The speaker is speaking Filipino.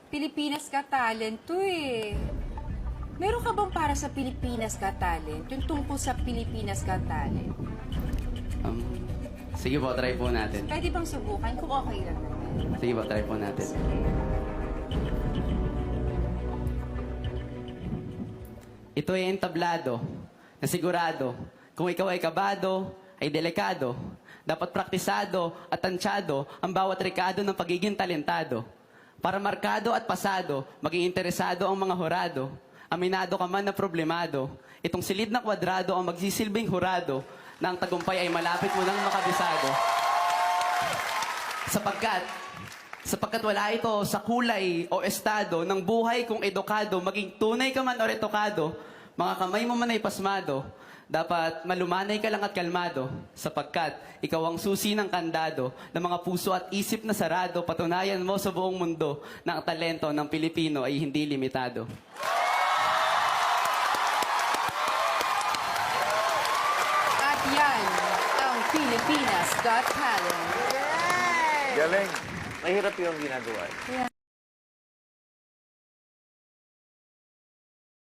Pilipinas Got Talent to eh. Meron ka bang para sa Pilipinas Got Talent? Yung tungkol sa Pilipinas Got Talent? Sige po, try po natin. Pwede bang subukan kung okay lang naman? Sige po, try po natin. Ito ay entablado, na sigurado, kung ikaw ay kabado, ay delikado. Dapat praktisado at tansyado ang bawat rekado ng pagiging talentado. Para markado at pasado, maging interesado ang mga hurado. Aminado ka man na problemado, itong silid na kwadrado ang magsisilbing hurado na ang tagumpay ay malapit mo nang makabisado. Sapagkat wala ito sa kulay o estado ng buhay kung edukado, maging tunay ka man o retokado, mga kamay mo man ay pasmado, dapat malumanay ka lang at kalmado, sapagkat ikaw ang susi ng kandado ng mga puso at isip na sarado, patunayan mo sa buong mundo na ang talento ng Pilipino ay hindi limitado. At yan ang Pilipinas Got Talent. Galing. Mahirap yung ginagawa. Yeah.